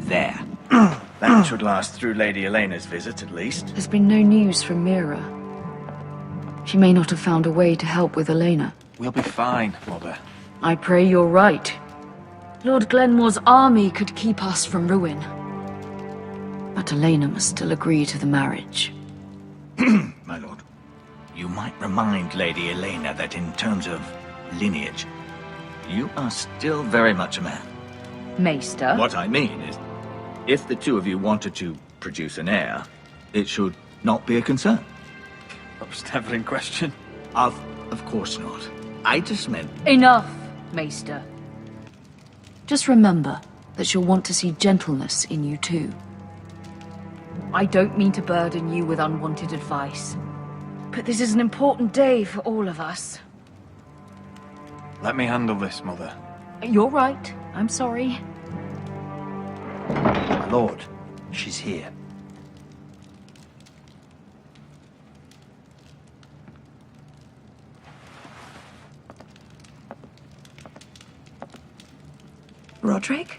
there. That should last through Lady Elena's visit, at least. There's been no news from Mira. She may not have found a way to help with Elena. We'll be fine, Mother. I pray you're right. Lord Glenmore's army could keep us from ruin. But Elena must still agree to the marriage. My lord, you might remind Lady Elena that in terms of lineage, you are still very much a man. Maester? What I mean is, if the two of you wanted to produce an heir, it should not be a concern. That was never in question. Of course not. I just meant... Enough, Maester. Just remember that she'll want to see gentleness in you too. I don't mean to burden you with unwanted advice, but this is an important day for all of us. Let me handle this, Mother. You're right. I'm sorry. My lord, she's here. Rodrick?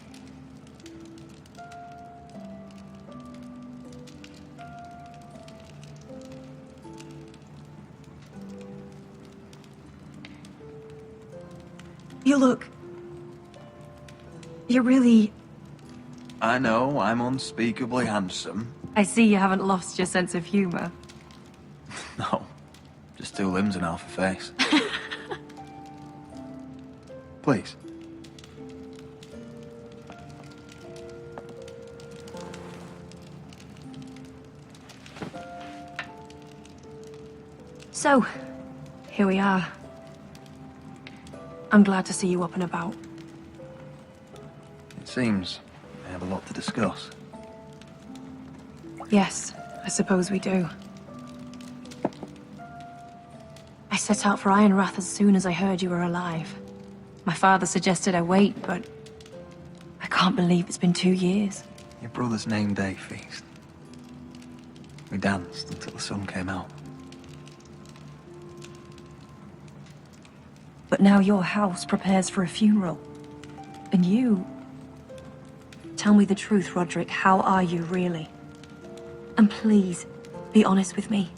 You look... You're really... I know, I'm unspeakably handsome. I see you haven't lost your sense of humor. No, just two limbs and half a face. Please. So, here we are. I'm glad to see you up and about. It seems we have a lot to discuss. Yes, I suppose we do. I set out for Ironrath as soon as I heard you were alive. My father suggested I wait, but I can't believe it's been 2 years. Your brother's name day feast. We danced until the sun came out. But now your house prepares for a funeral. And you... Tell me the truth, Rodrick. How are you, really? And please, be honest with me.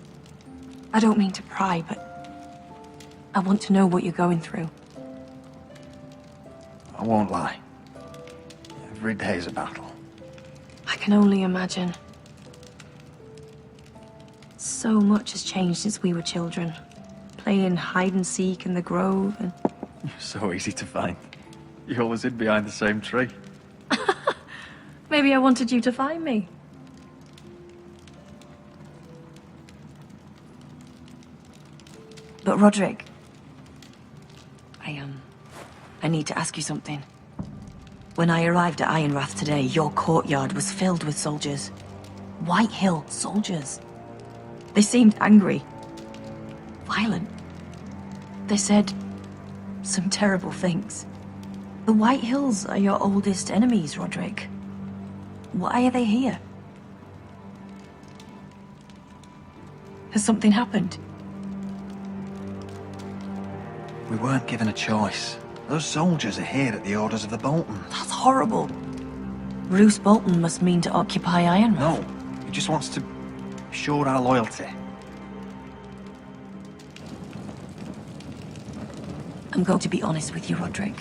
I don't mean to pry, but... I want to know what you're going through. I won't lie. Every day's a battle. I can only imagine. So much has changed since we were children. Playing hide and seek in the grove and... You're so easy to find. You always hid behind the same tree. Maybe I wanted you to find me. But Rodrick... I need to ask you something. When I arrived at Ironrath today, your courtyard was filled with soldiers. White Hill soldiers. They seemed angry. Violent. They said some terrible things. The White Hills are your oldest enemies, Rodrick. Why are they here? Has something happened? We weren't given a choice. Those soldiers are here at the orders of the Bolton. That's horrible. Roose Bolton must mean to occupy Ironrath. No, he just wants to show our loyalty. I'm going to be honest with you, Rodrick.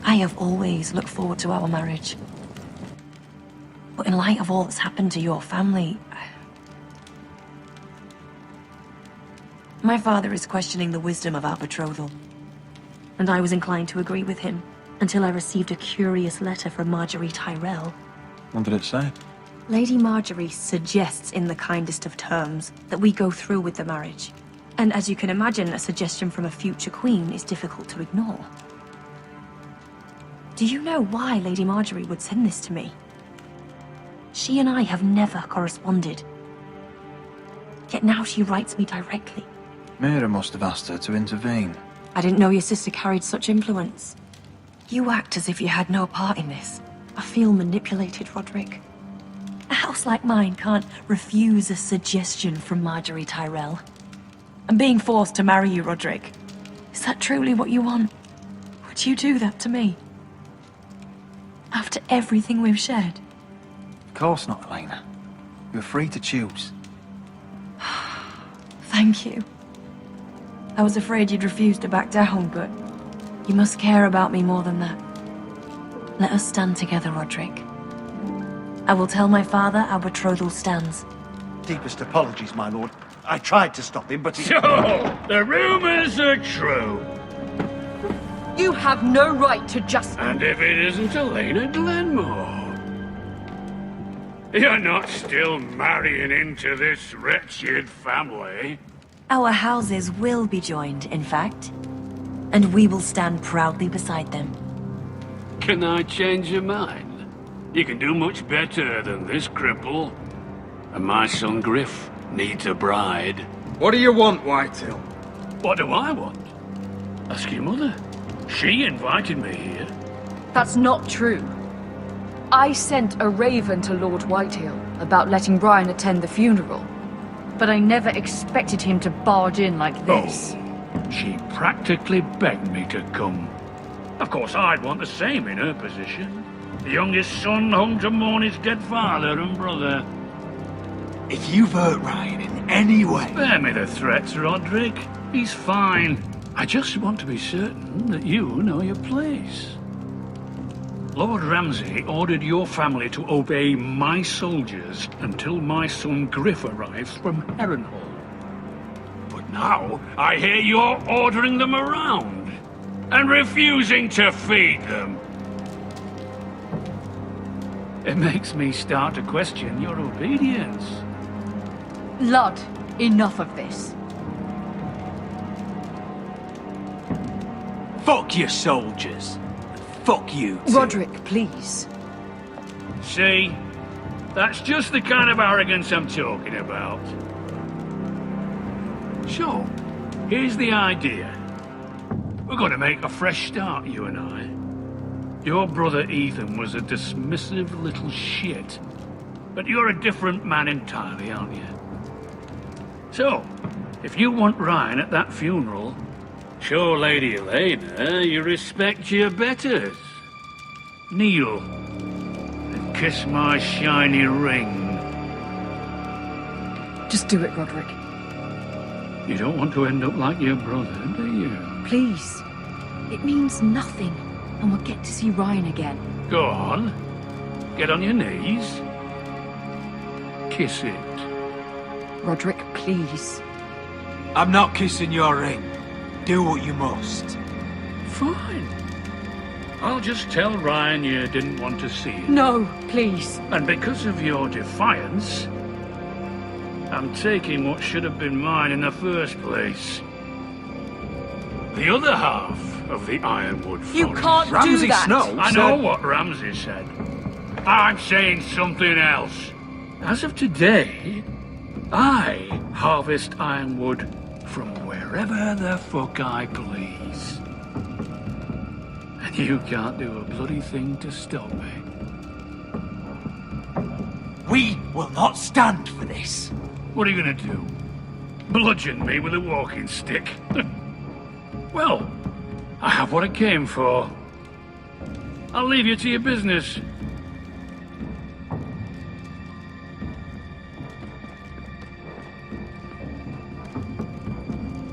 I have always looked forward to our marriage. But in light of all that's happened to your family... My father is questioning the wisdom of our betrothal. And I was inclined to agree with him, until I received a curious letter from Marjorie Tyrell. What did it say? Lady Marjorie suggests in the kindest of terms that we go through with the marriage. And as you can imagine, a suggestion from a future queen is difficult to ignore. Do you know why Lady Marjorie would send this to me? She and I have never corresponded. Yet now she writes me directly. Mira must have asked her to intervene. I didn't know your sister carried such influence. You act as if you had no part in this. I feel manipulated, Rodrick. A house like mine can't refuse a suggestion from Marjorie Tyrell. I'm being forced to marry you, Rodrick. Is that truly what you want? Would you do that to me? After everything we've shared? Of course not, Elena. You're free to choose. Thank you. I was afraid you'd refuse to back down, but you must care about me more than that. Let us stand together, Rodrick. I will tell my father our betrothal stands. Deepest apologies, my lord. I tried to stop him, but he... So, the rumors are true. You have no right to just... And if it isn't Elena Glenmore? You're not still marrying into this wretched family? Our houses will be joined, in fact. And we will stand proudly beside them. Can I change your mind? You can do much better than this cripple. And my son Griff needs a bride. What do you want, Whitehill? What do I want? Ask your mother. She invited me here. That's not true. I sent a raven to Lord Whitehill about letting Brian attend the funeral. But I never expected him to barge in like this. Oh, she practically begged me to come. Of course, I'd want the same in her position. The youngest son home to mourn his dead father and brother. If you've hurt Ryan in any way... Spare me the threats, Rodrick. He's fine. I just want to be certain that you know your place. Lord Ramsay ordered your family to obey my soldiers until my son Griff arrives from Harrenhal. But now, I hear you're ordering them around and refusing to feed them. It makes me start to question your obedience. Lud, enough of this. Fuck your soldiers. Fuck you too. Rodrick, please. See? That's just the kind of arrogance I'm talking about. So, here's the idea. We're going to make a fresh start, you and I. Your brother Ethan was a dismissive little shit. But you're a different man entirely, aren't you? So, if you want Ryan at that funeral, show Lady Elena you respect your betters. Kneel and kiss my shiny ring. Just do it, Rodrick. You don't want to end up like your brother, do you? Please. It means nothing, and we'll get to see Ryan again. Go on. Get on your knees. Kiss it. Rodrick, please. I'm not kissing your ring. Do what you must. Fine. I'll just tell Ryan you didn't want to see it. No, please. And because of your defiance, I'm taking what should have been mine in the first place. The other half of the Ironwood forest. You can't Ramsay do that. Snow I know what Ramsay said. I'm saying something else. As of today, I harvest Ironwood from wherever the fuck I please. And you can't do a bloody thing to stop me. We will not stand for this. What are you gonna do? Bludgeon me with a walking stick? Well, I have what I came for. I'll leave you to your business.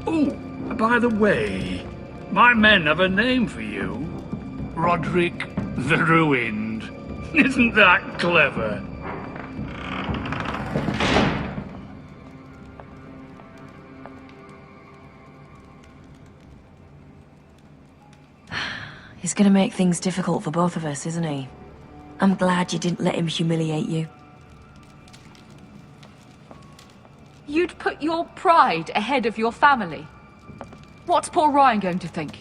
Oh, by the way, my men have a name for you. Rodrick the Ruined. Isn't that clever? He's gonna make things difficult for both of us, isn't he? I'm glad you didn't let him humiliate you. You'd put your pride ahead of your family. What's poor Ryan going to think?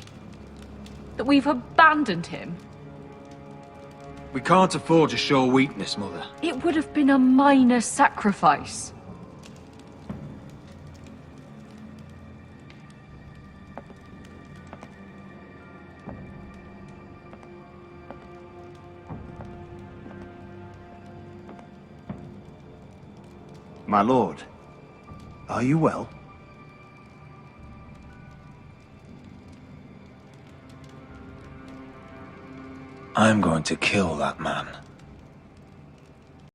That we've abandoned him? We can't afford to show weakness, Mother. It would have been a minor sacrifice. My lord, are you well? I I'm going to kill that man.